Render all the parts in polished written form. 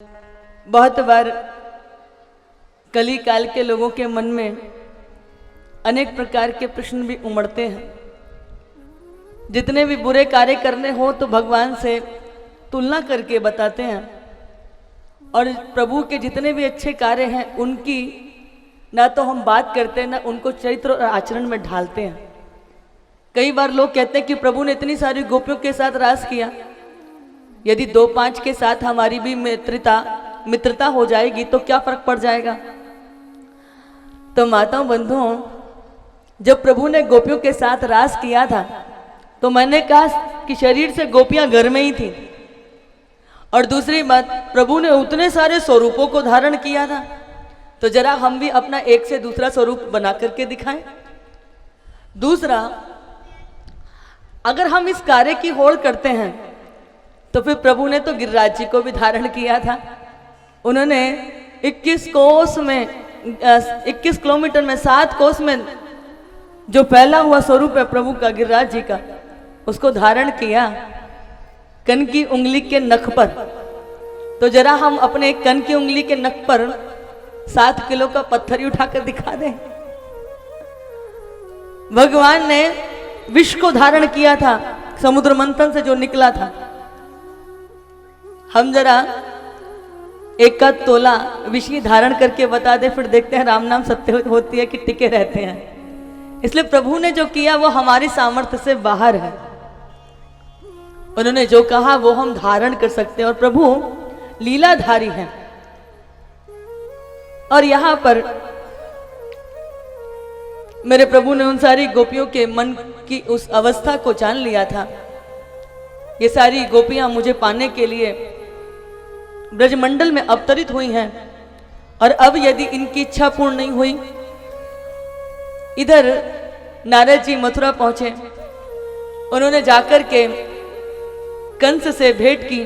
बहुत बार कली काल के लोगों के मन में अनेक प्रकार के प्रश्न भी उमड़ते हैं। जितने भी बुरे कार्य करने हो तो भगवान से तुलना करके बताते हैं, और प्रभु के जितने भी अच्छे कार्य हैं उनकी ना तो हम बात करते हैं ना उनको चरित्र और आचरण में ढालते हैं। कई बार लोग कहते हैं कि प्रभु ने इतनी सारी गोपियों के साथ रास किया, यदि 2-5 के साथ हमारी भी मित्रता हो जाएगी तो क्या फर्क पड़ जाएगा। तो माताओं बंधुओं, जब प्रभु ने गोपियों के साथ रास किया था तो मैंने कहा कि शरीर से गोपियां घर में ही थी, और दूसरी बात प्रभु ने उतने सारे स्वरूपों को धारण किया था, तो जरा हम भी अपना एक से दूसरा स्वरूप बना करके दिखाएं। दूसरा, अगर हम इस कार्य की होड़ करते हैं तो फिर प्रभु ने तो गिरिराज जी को भी धारण किया था। उन्होंने 21 किलोमीटर में 7 कोस में जो फैला हुआ स्वरूप है प्रभु का, गिरिराज जी का, उसको धारण किया कन की उंगली के नख पर। तो जरा हम अपने कन की उंगली के नख पर 7 किलो का पत्थर ही उठाकर दिखा दें। भगवान ने विष को धारण किया था, समुद्र मंथन से जो निकला था। हम जरा 1 तोला विष धारण करके बता दे, फिर देखते हैं राम नाम सत्य होती है कि टिके रहते हैं। इसलिए प्रभु ने जो किया वो हमारी सामर्थ्य से बाहर है। उन्होंने जो कहा वो हम धारण कर सकते हैं, और प्रभु लीलाधारी हैं। और यहां पर मेरे प्रभु ने उन सारी गोपियों के मन की उस अवस्था को जान लिया था। ये सारी गोपियां मुझे पाने के लिए ब्रजमंडल में अवतरित हुई हैं, और अब यदि इनकी इच्छा पूर्ण नहीं हुई, इधर नारद जी मथुरा पहुंचे। उन्होंने जाकर के कंस से भेंट की।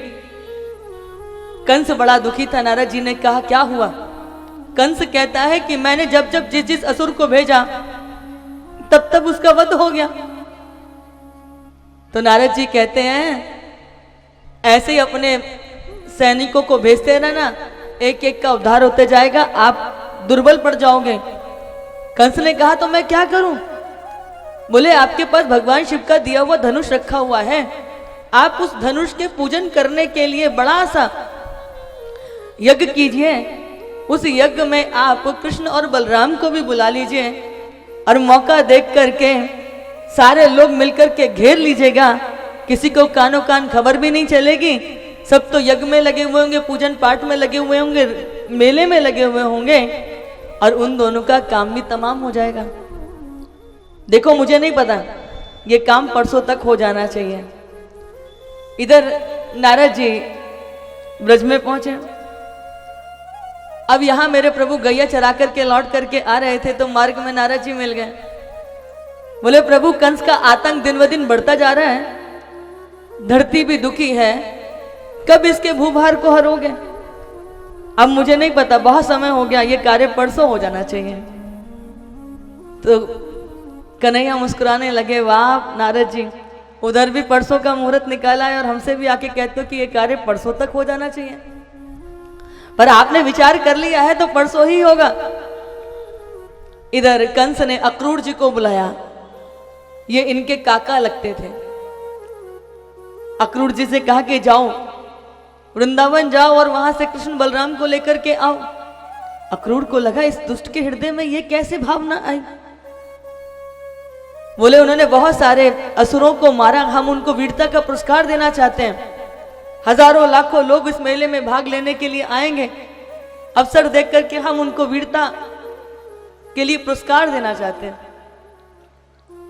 कंस बड़ा दुखी था। नारद जी ने कहा क्या हुआ? कंस कहता है कि मैंने जब जब जिस असुर को भेजा तब तब उसका वध हो गया। तो नारद जी कहते हैं ऐसे ही अपने सैनिकों को भेजते रहना, एक एक का उद्धार होते जाएगा, आप दुर्बल पड़ जाओगे। कंस ने कहा तो मैं क्या करूं? बोले आपके पास भगवान शिव का दिया हुआ धनुष रखा हुआ है, आप उस धनुष के पूजन करने के लिए बड़ा सा यज्ञ कीजिए। उस यज्ञ में आप कृष्ण और बलराम को भी बुला लीजिए, और मौका देख करके सारे लोग मिलकर के घेर लीजिएगा। किसी को कानो कान खबर भी नहीं चलेगी। सब तो यज्ञ में लगे हुए होंगे, पूजन पाठ में लगे हुए होंगे, मेले में लगे हुए होंगे, और उन दोनों का काम भी तमाम हो जाएगा। देखो मुझे नहीं पता, ये काम परसों तक हो जाना चाहिए। इधर नारद जी ब्रज में पहुंचे। अब यहां मेरे प्रभु गैया चरा करके लौट करके आ रहे थे, तो मार्ग में नारद जी मिल गए। बोले प्रभु कंस का आतंक दिन ब दिन बढ़ता जा रहा है, धरती भी दुखी है, कब इसके भूभार को हरोगे? अब मुझे नहीं पता, बहुत समय हो गया, ये कार्य परसों हो जाना चाहिए। तो कन्हैया मुस्कुराने लगे, वाह नारद जी, उधर भी परसों का मुहूर्त निकाला है और हमसे भी आके कहते हो कि ये कार्य परसों तक हो जाना चाहिए। पर आपने विचार कर लिया है तो परसों ही होगा। इधर कंस ने अक्रूर जी को बुलाया। ये इनके काका लगते थे। अक्रूर जी से कहा कि जाओ वृंदावन जाओ और वहां से कृष्ण बलराम को लेकर के आओ। अक्रूर को लगा इस दुष्ट के हृदय में ये कैसे भावना आई। बोले उन्होंने बहुत सारे असुरों को मारा, हम उनको वीरता का पुरस्कार देना चाहते हैं। हजारों लाखों लोग इस मेले में भाग लेने के लिए आएंगे, अवसर देख करके हम उनको वीरता के लिए पुरस्कार देना चाहते हैं।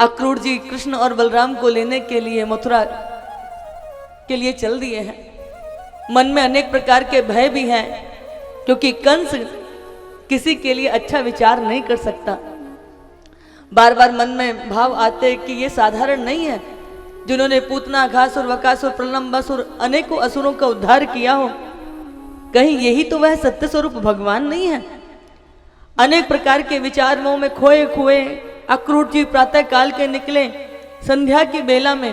अक्रूर जी कृष्ण और बलराम को लेने के लिए मथुरा के लिए चल दिए हैं। मन में अनेक प्रकार के भय भी हैं, क्योंकि कंस किसी के लिए अच्छा विचार नहीं कर सकता। बार बार मन में भाव आते कि ये साधारण नहीं है, जिन्होंने पूतना, घासुर, वकासुर, प्रलंबासुर अनेकों असुरों का उद्धार किया हो, कहीं यही तो वह सत्य स्वरूप भगवान नहीं है। अनेक प्रकार के विचारों में खोए खोए अक्रूर जी प्रातः काल के निकले। संध्या की बेला में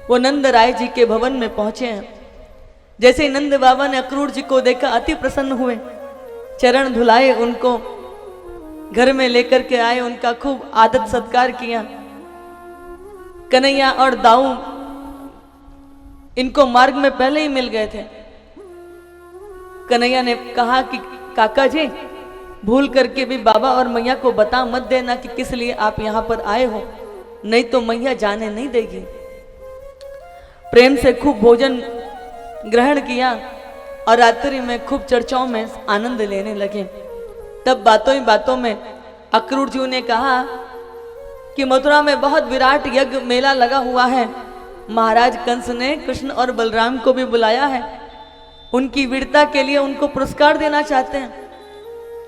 वो नंद राय जी के भवन में पहुंचे हैं। जैसे ही नंद बाबा ने अक्रूर जी को देखा अति प्रसन्न हुए, चरण धुलाए, उनको घर में लेकर के आए, उनका खूब आदर सत्कार किया। कन्हैया और दाऊ इनको मार्ग में पहले ही मिल गए थे। कन्हैया ने कहा कि काका जी, भूल करके भी बाबा और मैया को बता मत देना कि किस लिए आप यहां पर आए हो, नहीं तो मैया जाने नहीं देगी। प्रेम से खूब भोजन ग्रहण किया और रात्रि में खूब चर्चाओं में आनंद लेने लगे। तब बातों ही बातों में अक्रूर जी ने कहा कि मथुरा में बहुत विराट यज्ञ मेला लगा हुआ है, महाराज कंस ने कृष्ण और बलराम को भी बुलाया है, उनकी वीरता के लिए उनको पुरस्कार देना चाहते हैं।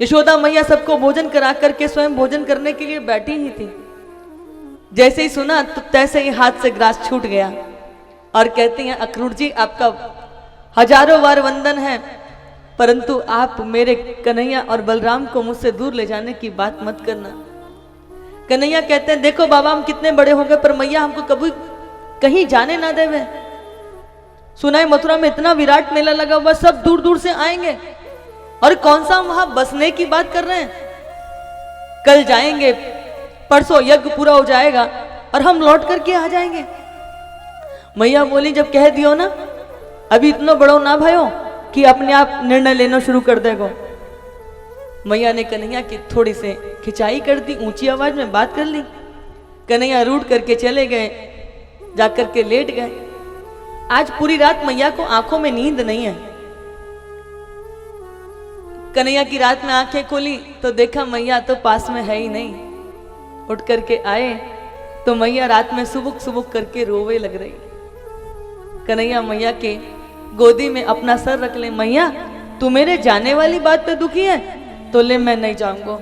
यशोदा मैया सबको भोजन करा करके स्वयं भोजन करने के लिए बैठी ही थी। जैसे ही सुना तो तैसे ही हाथ से ग्रास छूट गया और कहती हैं, अक्रूर जी आपका हजारों बार वंदन है, परंतु आप मेरे कन्हैया और बलराम को मुझसे दूर ले जाने की बात मत करना। कन्हैया कहते हैं, देखो बाबा हम कितने बड़े हो गए पर मैया हमको कभी कहीं जाने ना देवे। सुना है मथुरा में इतना विराट मेला लगा हुआ, सब दूर दूर से आएंगे और कौन सा वहां बसने की बात कर रहे हैं। कल जाएंगे, परसों यज्ञ पूरा हो जाएगा और हम लौट करके आ जाएंगे। मैया बोली, जब कह दियो ना, अभी इतना बड़ो ना भयो कि अपने आप निर्णय लेना शुरू कर देगो। मैया ने कन्हैया की थोड़ी से खिंचाई कर दी, ऊंची आवाज में बात कर ली। कन्हैया रूठ करके चले गए, जाकर के लेट गए। आज पूरी रात मैया को आंखों में नींद नहीं है। कन्हैया की रात में आंखें खोली तो देखा मैया तो पास में है ही नहीं। उठ करके आए तो मैया रात में सुबुक सुबुक करके रोवे लग रही। कन्हैया मैया के गोदी में अपना सर रख ले, मैया तू मेरे जाने वाली बात पे दुखी है तो ले मैं नहीं जाऊंगा।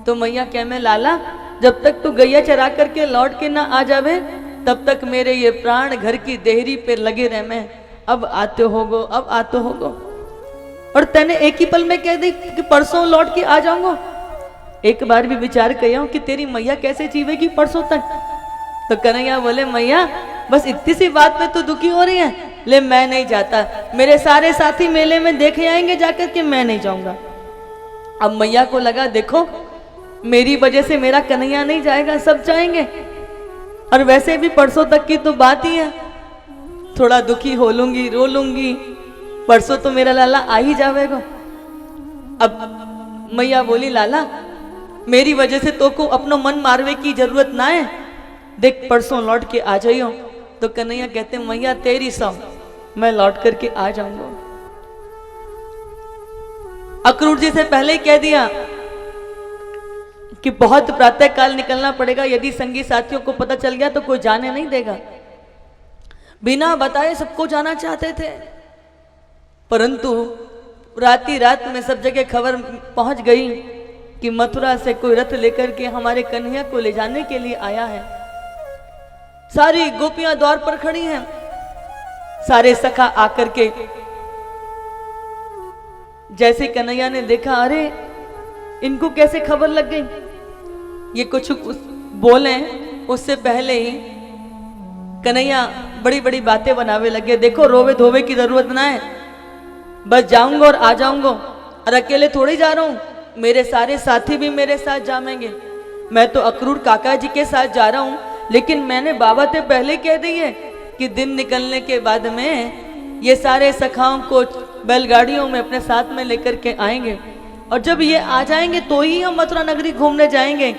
तो मैया कह में, लाला जब तक तू गैया चरा करके लौट के ना आ जावे तब तक मेरे ये प्राण घर की देहरी पे लगे रह में, अब आते होगो अब आते होगो। और तैने एक ही पल में कह दी कि परसों लौट के आ जाऊंगा। एक बार भी विचार किया कि तेरी मैया कैसे जीवेगी परसों तक। तो कन्हैया बोले, मैया बस इतनी सी बात में तो दुखी हो रही है, ले मैं नहीं जाता, मेरे सारे साथी मेले में देखे आएंगे जाकर के, मैं नहीं जाऊंगा। अब मैया को लगा देखो मेरी वजह से मेरा कन्हैया नहीं जाएगा, सब जाएंगे, और वैसे भी परसों तक की तो बात ही है, थोड़ा दुखी हो लूंगी रो लूंगी, परसों तो मेरा लाला आ ही जाएगा। अब मैया बोली, लाला मेरी वजह से तो को अपना मन मारवे की जरूरत ना है, देख परसों लौट के आ जाइयो। तो कन्हैया कहते, मैया तेरी सौ मैं लौट करके आ जाऊंगा। अक्रूर जी से पहले ही कह दिया कि बहुत प्रातः काल निकलना पड़ेगा, यदि संगी साथियों को पता चल गया तो कोई जाने नहीं देगा। बिना बताए सबको जाना चाहते थे, परंतु रात में सब जगह खबर पहुंच गई कि मथुरा से कोई रथ लेकर के हमारे कन्हैया को ले जाने के लिए आया है। सारी गोपियां द्वार पर खड़ी हैं, सारे सखा आकर के जैसे कन्हैया ने देखा, अरे इनको कैसे खबर लग गई, ये कुछ बोले उससे पहले ही कन्हैया बड़ी बड़ी बातें बनावे लगे। देखो रोवे धोवे की जरूरत ना है, बस जाऊंगा और आ जाऊंगा, और अकेले थोड़ी जा रहा हूं, मेरे सारे साथी भी मेरे साथ जामेंगे। मैं तो अक्रूर काका जी के साथ जा रहा हूं, लेकिन मैंने बाबा से पहले कह दी है कि दिन निकलने के बाद में ये सारे सखाओं को बैलगाड़ियों में अपने साथ में लेकर के आएंगे, और जब ये आ जाएंगे तो ही हम मथुरा नगरी घूमने जाएंगे।